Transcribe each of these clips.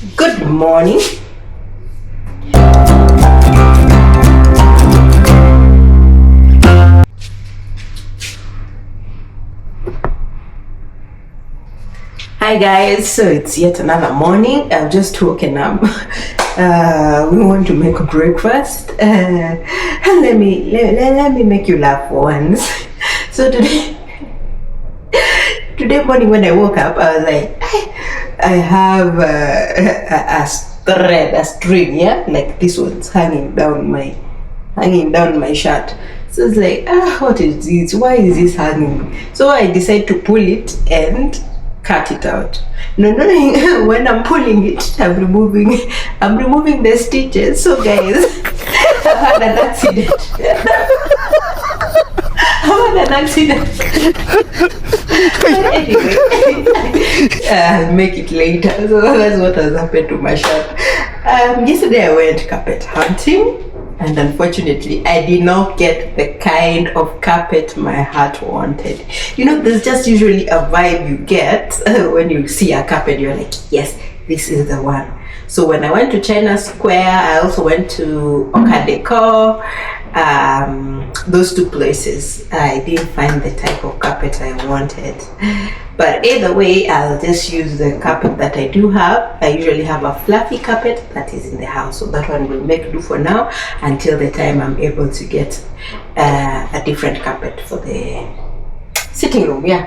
Good morning. Hi guys, so it's yet another morning. I've just woken up. We want to make breakfast. Let me make you laugh for once. So today morning when I woke up, I was like, I have a string, yeah, like this one's hanging down my shirt. So it's like, what is this? Why is this hanging? So I decided to pull it and cut it out. No, when I'm pulling it, I'm removing the stitches. So guys, I've had an accident. But anyway, I'll make it later. So that's what has happened to my shirt. Yesterday I went carpet hunting, and unfortunately I did not get the kind of carpet my heart wanted. You know, there's just usually a vibe you get when you see a carpet. You're like, yes, this is the one. So when I went to China Square, I also went to Oka Decor. Those two places, I didn't find the type of carpet I wanted. But either way, I'll just use the carpet that I do have. I usually have a fluffy carpet that is in the house, so that one will make do for now until the time I'm able to get a different carpet for the sitting room. Yeah.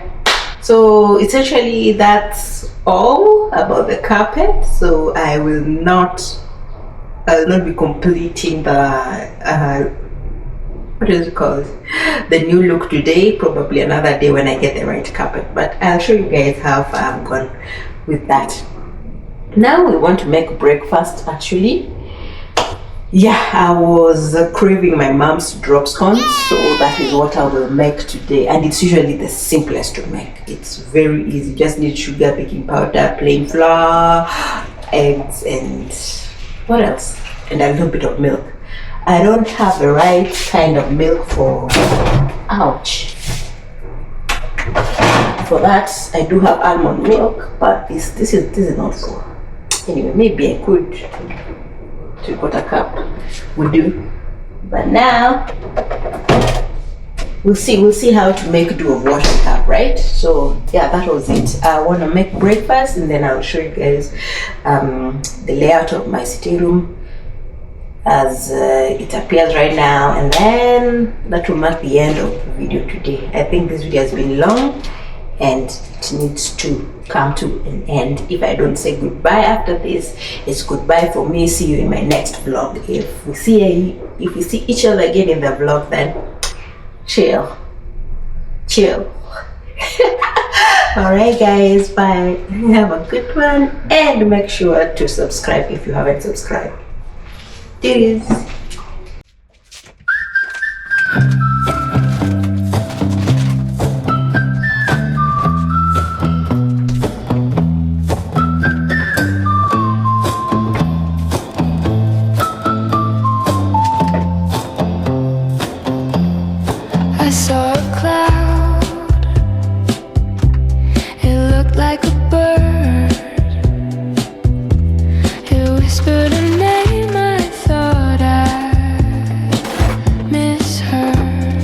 So essentially that's all about the carpet. So I'll not be completing the what is it called, the new look today. Probably another day when I get the right carpet, but I'll show you guys how far I've gone with that. Now we want to make breakfast. Actually, yeah, I was craving my mom's drop scones, so that is what I will make today, and it's usually the simplest to make. It's very easy, just need sugar, baking powder, plain flour, eggs, and what else, and a little bit of milk. I don't have the right kind of milk for for that. I do have almond milk, but this is not for. Anyway, maybe I could 3/4 cup would do, but now we'll see how to make do of what we have, right? So yeah, that was it. I want to make breakfast, and then I'll show you guys the layout of my sitting room as it appears right now, and then that will mark the end of the video today. I think this video has been long and it needs to come to an end. If I don't say goodbye after this, it's goodbye for me. See you in my next vlog. If we see each other again in the vlog, then chill. Alright guys, bye. Have a good one, and make sure to subscribe if you haven't subscribed. Cheers. I saw a cloud, it looked like a bird, it whispered a name I thought I misheard.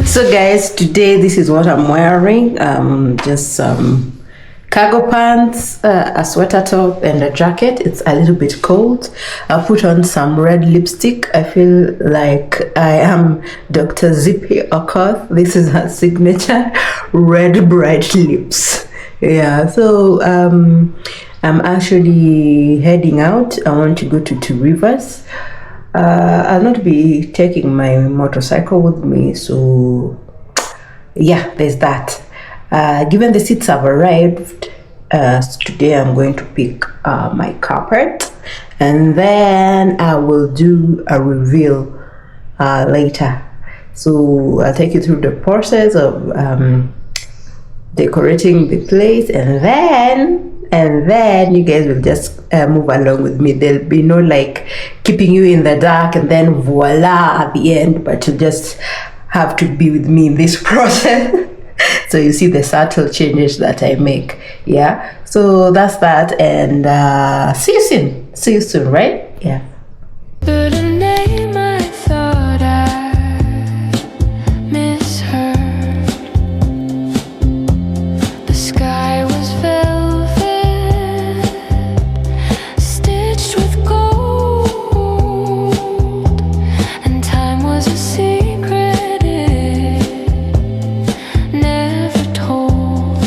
So guys, today this is what I'm wearing. Just some cargo pants, a sweater top and a jacket. It's a little bit cold. I put on some red lipstick. I feel like I am Dr. Zippy Okoth. This is her signature red bright lips. Yeah, so I'm actually heading out. I want to go to Two Rivers. I'll not be taking my motorcycle with me, so yeah, there's that. Given the seats have arrived, today I'm going to pick my carpet, and then I will do a reveal later. So I'll take you through the process of decorating the place, and then you guys will just move along with me. There'll be no like keeping you in the dark and then voila at the end, but you just have to be with me in this process. So you see the subtle changes that I make. Yeah, so that's that, and see you soon, right? Yeah. But a name I thought I misheard. The sky was velvet, stitched with gold, and time was a secret it never told.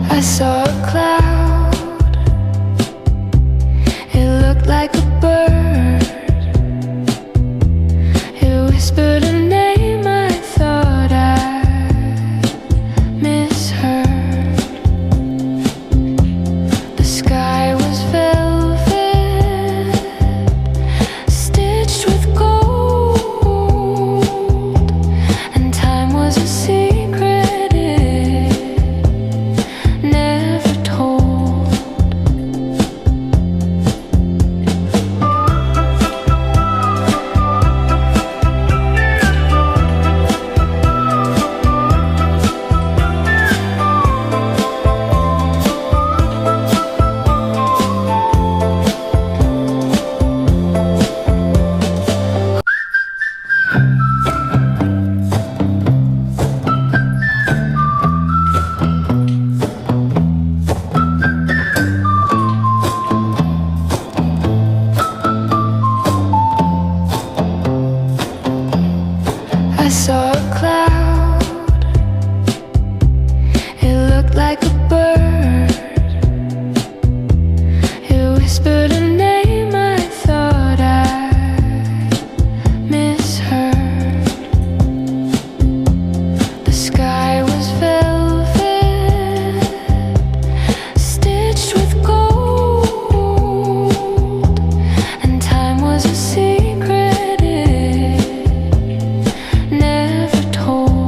I saw a cloud, it looked like a bird. It whispered a name I thought I misheard. The sky was velvet, stitched with gold, and time was a secret it never told. I saw a cloud, it looked like a bird. It whispered a name I thought I misheard. The sky was velvet, stitched with gold, and time was a secret it never told.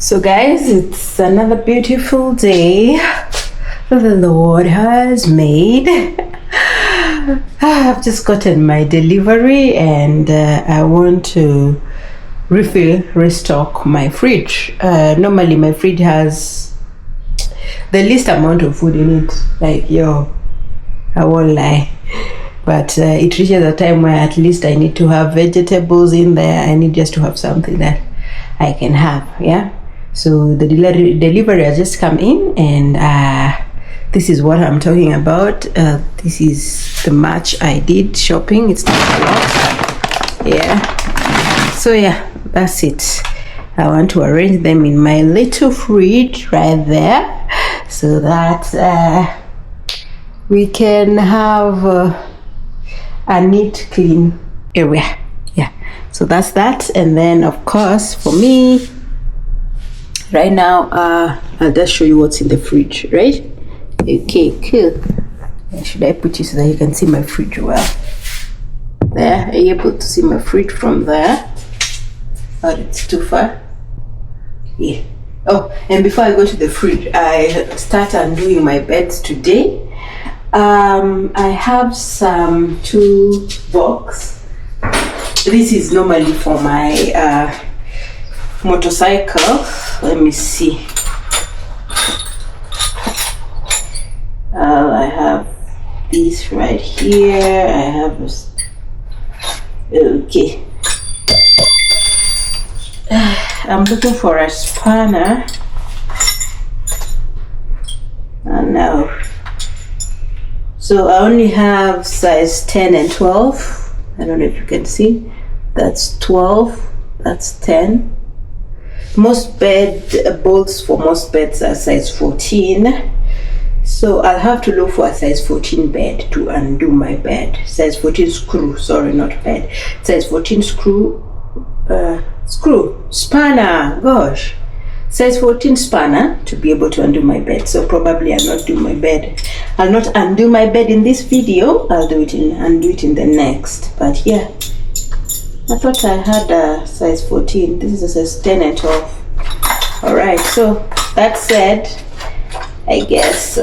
So guys, it's another beautiful day that the Lord has made. I've just gotten my delivery and I want to restock my fridge. Normally my fridge has the least amount of food in it, like I won't lie, but it reaches a time where at least I need to have vegetables in there. I need just to have something that I can have. So the delivery has just come in, and this is what I'm talking about. This is the much I did shopping. It's not a lot. So that's it. I want to arrange them in my little fridge right there, so that we can have a neat, clean area. So that's that. And then of course for me right now, I'll just show you what's in the fridge, right? Okay, cool. Should I put it so that you can see my fridge well? There, are you able to see my fridge from there? Oh, it's too far. Oh, and before I go to the fridge, I start undoing my beds today. I have some 2 boxes. This is normally for my motorcycle. Let me see. I have this right here. I have this. Okay. I'm looking for a spanner. And now, so I only have size 10 and 12. I don't know if you can see. That's 12. That's 10. Most bed bolts for most beds are size 14. So I'll have to look for a size 14 bed to undo my bed. Size 14 screw, sorry, not bed. Size 14 screw, spanner, gosh. Size 14 spanner to be able to undo my bed. So probably I'll not do my bed. I'll not undo my bed in this video. I'll do it undo it in the next. But yeah, I thought I had a size 14. This is a size 10 and 12. Alright, so that said, I guess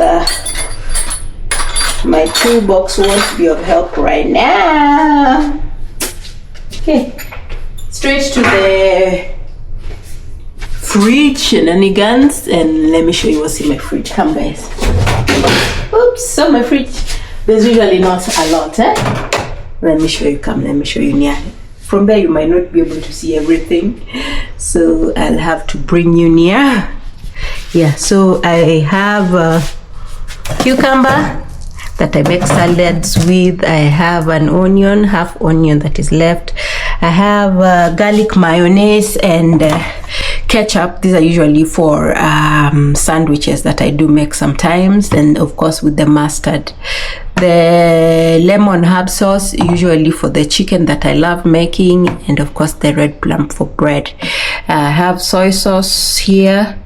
my toolbox won't be of help right now. Okay, straight to the fridge shenanigans, and let me show you what's in my fridge. Come guys. Oops, so my fridge, there's usually not a lot. Let me show you, let me show you near. From there you might not be able to see everything, so I'll have to bring you near. So I have cucumber that I make salads with. I have an onion, half onion that is left. I have garlic mayonnaise and ketchup. These are usually for sandwiches that I do make sometimes, and of course with the mustard. The lemon herb sauce usually for the chicken that I love making, and of course the red plum for bread. I have soy sauce here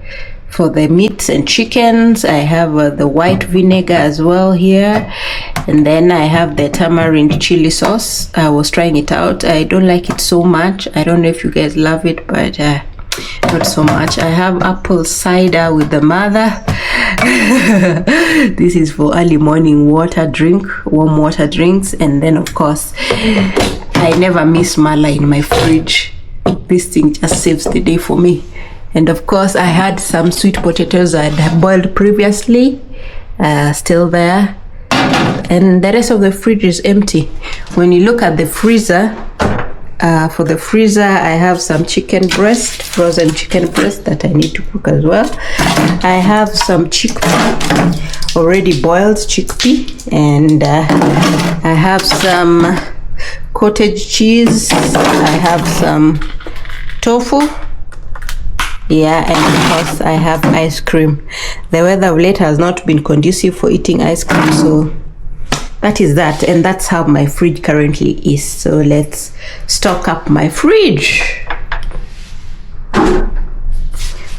for the meats and chickens. I have the white vinegar as well here, and then I have the tamarind chili sauce. I was trying it out. I don't like it so much. I don't know if you guys love it, but not so much. I have apple cider with the mother. This is for early morning warm water drinks. And then of course I never miss mala in my fridge. This thing just saves the day for me. And of course I had some sweet potatoes I'd boiled previously, still there, and the rest of the fridge is empty. When you look at the freezer, for the freezer I have some chicken breast, frozen chicken breast that I need to cook as well. I have some chickpea, already boiled chickpea, and I have some cottage cheese. I have some tofu. And of course I have ice cream. The weather of late has not been conducive for eating ice cream, so that is that, and that's how my fridge currently is. So let's stock up my fridge.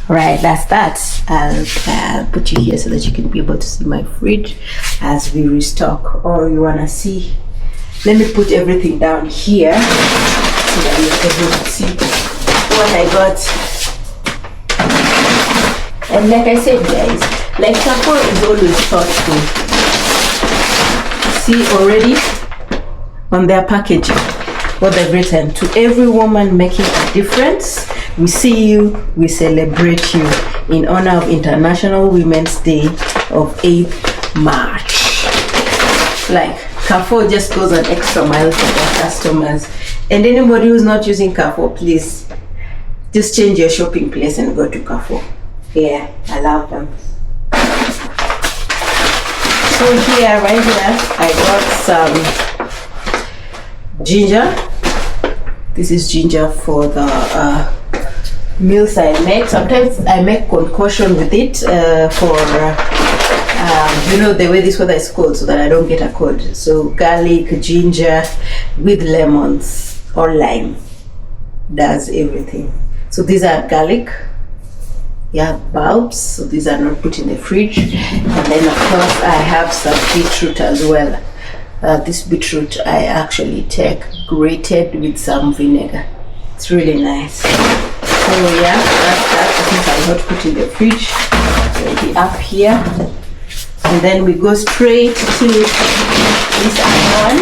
Right, that's that. I'll put you here so that you can be able to see my fridge as we restock. Or you wanna see, let me put everything down here so that you're able to see what I got. And like I said, guys, like Carrefour is always thoughtful. See already on their packaging what they've written: to every woman making a difference, we see you, we celebrate you in honor of International Women's Day of 8th March. Like, Carrefour just goes an extra mile for their customers. And anybody who's not using Carrefour, please just change your shopping place and go to Carrefour. Yeah, I love them. So here, right here, I got some ginger. This is ginger for the meals I make. Sometimes I make concoction with it for you know, the way this weather is cold, so that I don't get a cold. So garlic, ginger with lemons or lime does everything. So these are garlic, yeah, bulbs. So these are not put in the fridge. And then of course I have some beetroot as well. This beetroot I actually take grated with some vinegar. It's really nice. So yeah, that's that. Since I'm not put in the fridge, already up here. And then we go straight to this one.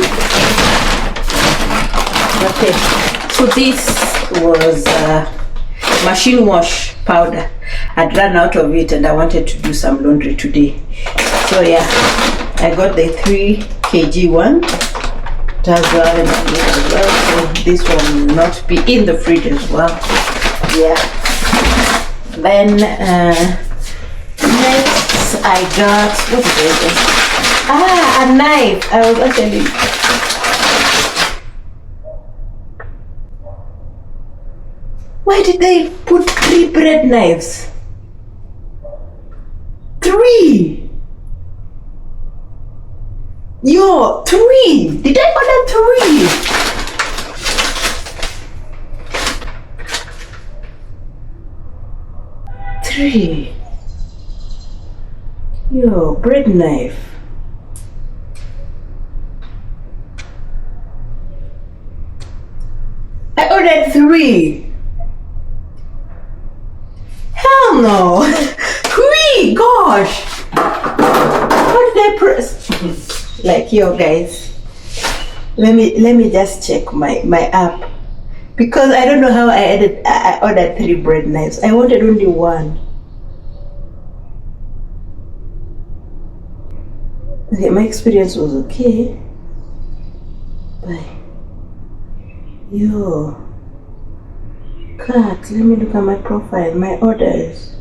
Okay, so this was machine wash powder. I'd run out of it and I wanted to do some laundry today. So yeah, I got the 3 kg one. It has well and as well. So this one will not be in the fridge as well. Yeah. Then next I got, what is it? A knife. I was actually, why did they put 3 bread knives? 3! Yo, 3! Did I order 3? 3. Yo, bread knife. I ordered 3. Hell no. 3, gosh. How did I press? Like, yo guys, let me just check my app, because I don't know how I ordered 3 bread knives. I wanted only 1. Okay, my experience was okay, but yo, cut, let me look at my profile, my orders.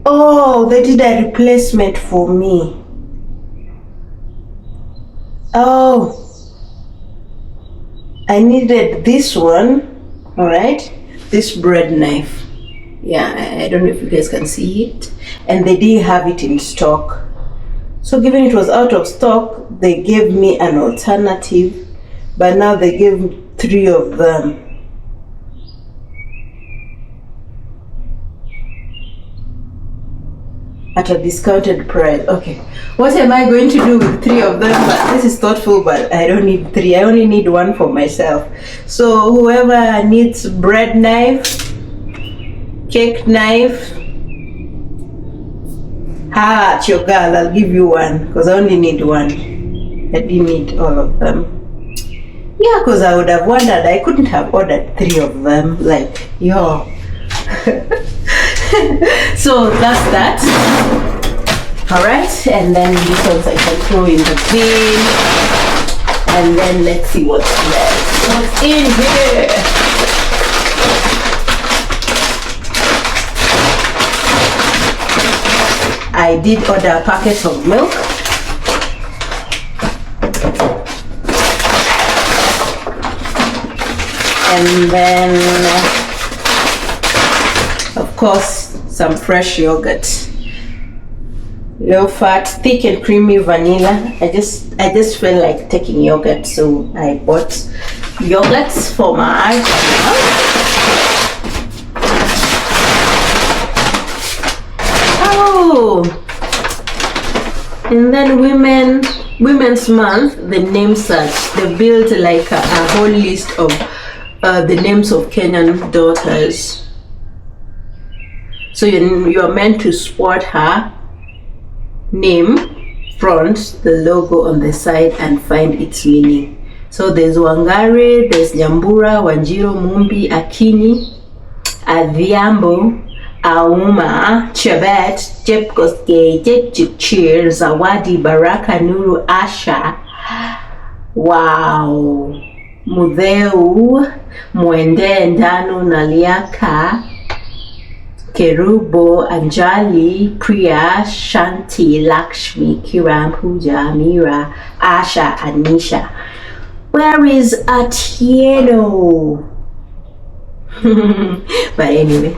Oh, they did a replacement for me. Oh, I needed this one, all right, this bread knife. Yeah, I don't know if you guys can see it. And they didn't have it in stock. So given it was out of stock, they gave me an alternative, but now they gave 3 of them. At a discounted price. Okay, what am I going to do with 3 of them? But this is thoughtful, but I don't need 3. I only need 1 for myself. So whoever needs bread knife, cake knife, it's your girl. I'll give you 1, because I only need 1. I didn't need all of them. Yeah, because I would have wondered, I couldn't have ordered 3 of them. Like, yo. So that's that. Alright, and then these ones I can throw in the bin. And then let's see what's next. What's in here? I did order a packet of milk. And then, of course, some fresh yogurt. Low fat, thick and creamy vanilla. I just felt like taking yogurt, so I bought yogurts for my and then Women's Month, the name search, they built like a whole list of the names of Kenyan daughters. So you're meant to spot her name, front, the logo on the side, and find its meaning. So there's Wangare, there's Nyambura, Wanjiro, Mumbi, Akinyi, Adhiambo, Auma, Chebet, Chepkoskei, Chepchirchir, Zawadi, Baraka, Nuru, Asha, wow, Mudheu, Mwende, Ndanu, Naliaka, Kerubo, Anjali, Priya, Shanti, Lakshmi, Kiran, Pooja, Mira, Asha, Anisha. Where is Atieno? But anyway,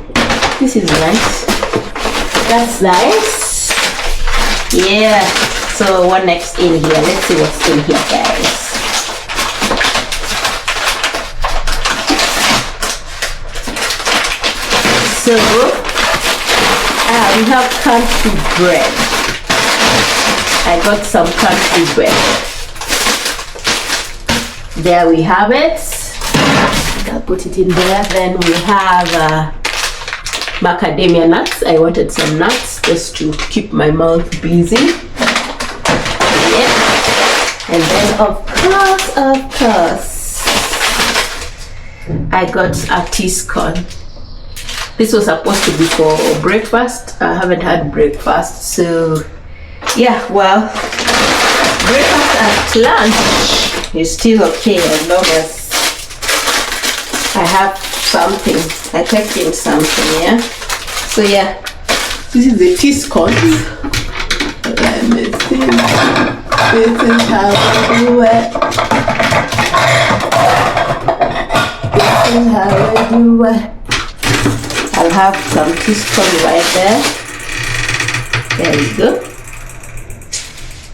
this is nice. That's nice. Yeah. So what next in here? Let's see what's in here, guys. So we have country bread. I got some country bread. There we have it. I'll put it in there. Then we have macadamia nuts. I wanted some nuts just to keep my mouth busy. Yeah. And then of course, I got a teaspoon. This was supposed to be for breakfast. I haven't had breakfast, so yeah, well, breakfast at lunch is still okay as long as I have something. I packed in something, yeah. So yeah, this is the teaspoon. Let me see. This is how I do it. This is how I do it. I'll have some teaspoon right there. There we go.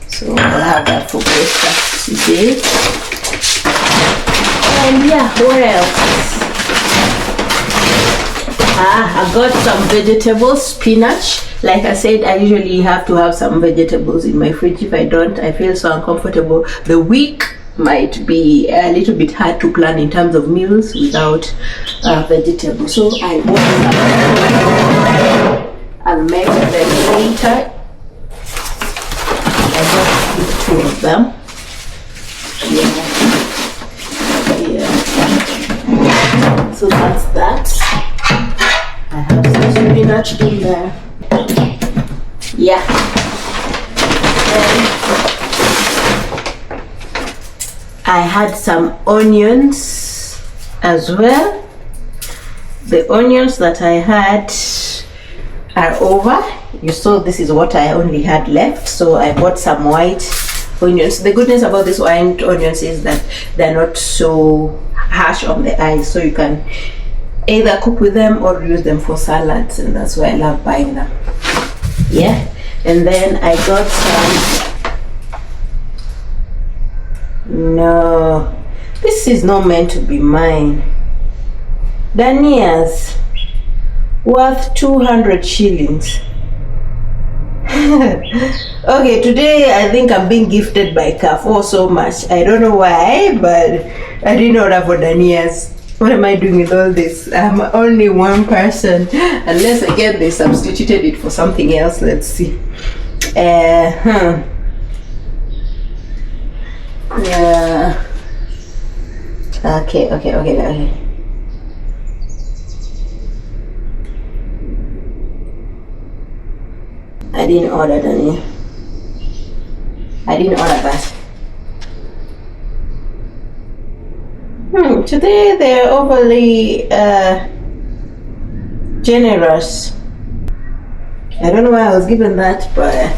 So I'll have that for breakfast today. And yeah, what else? I got some vegetables, spinach. Like I said, I usually have to have some vegetables in my fridge. If I don't, I feel so uncomfortable. The week might be a little bit hard to plan in terms of meals without vegetables. So I bought some. I'll make them later. I just put 2 of them. Yeah. So that's that. I have some spinach in there. Yeah. And I had some onions as well. The onions that I had are over. You saw this is what I only had left, so I bought some white onions. The goodness about these white onions is that they're not so harsh on the eyes, so you can either cook with them or use them for salads, and that's why I love buying them. Yeah. And then I got some, no, this is not meant to be mine. Dania's worth 200 shillings. Okay, today I think I'm being gifted by Carrefour so much. I don't know why, but I didn't order for Dania's. What am I doing with all this? I'm only one person. Unless again they substituted it for something else. Let's see. Yeah. Okay. I didn't order Dania. I didn't order that. Today they're overly generous. I don't know why I was given that, but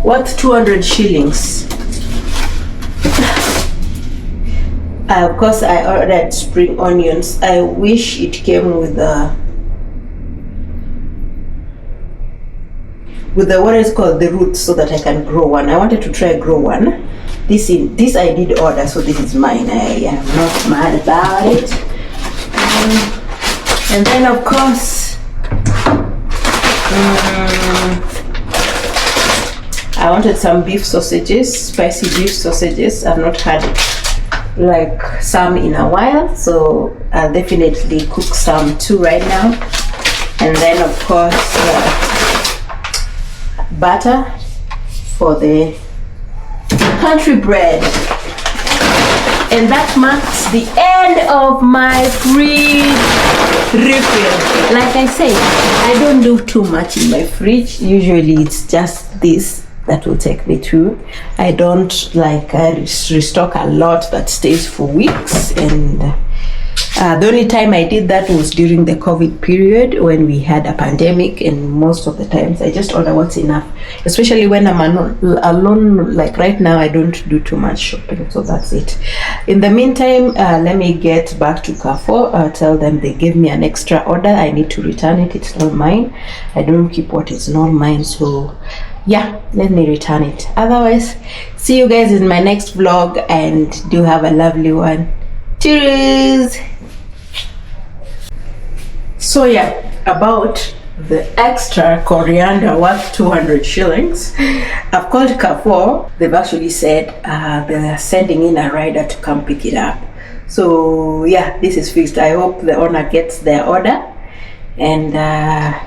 worth 200 shillings. Of course, I ordered spring onions. I wish it came with the what is called the roots, so that I can grow one. I wanted to try grow one. This I did order, so this is mine. I am not mad about it. And then of course, I wanted some beef sausages, spicy beef sausages. I've not had like some in a while, so I'll definitely cook some too right now. And then of course butter for the country bread. And that marks the end of my fridge refill. Like I said, I don't do too much in my fridge. Usually it's just this that will take me through. I don't like restock a lot that stays for weeks. And the only time I did that was during the COVID period when we had a pandemic, and most of the times I just order what's enough, especially when I'm alone. Like right now I don't do too much shopping, so that's it. In the meantime, let me get back to Carrefour. Tell them they gave me an extra order. I need to return it. It's not mine. I don't keep what is not mine, so yeah, let me return it. Otherwise, see you guys in my next vlog, and do have a lovely one. Cheers. So yeah, about the extra coriander worth 200 shillings. I've called Carrefour. They've actually said they're sending in a rider to come pick it up. So yeah, this is fixed. I hope the owner gets their order. And yeah,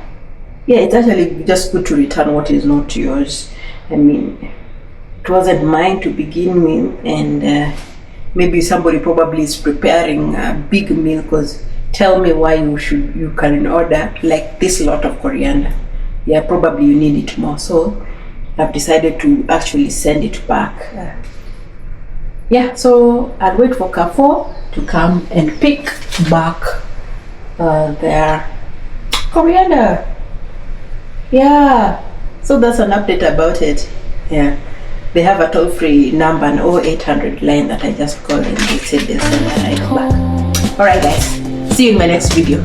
it's actually just good to return what is not yours. I mean, it wasn't mine to begin with, and maybe somebody probably is preparing a big meal, because tell me why you can order like this lot of coriander. Yeah, probably you need it more. So I've decided to actually send it back. Yeah, so I'll wait for Carrefour to come and pick back their coriander. Yeah, so that's an update about it. Yeah, they have a toll-free number, an 0800 line that I just called, and they said they'll send a ride back. Alright guys, see you in my next video.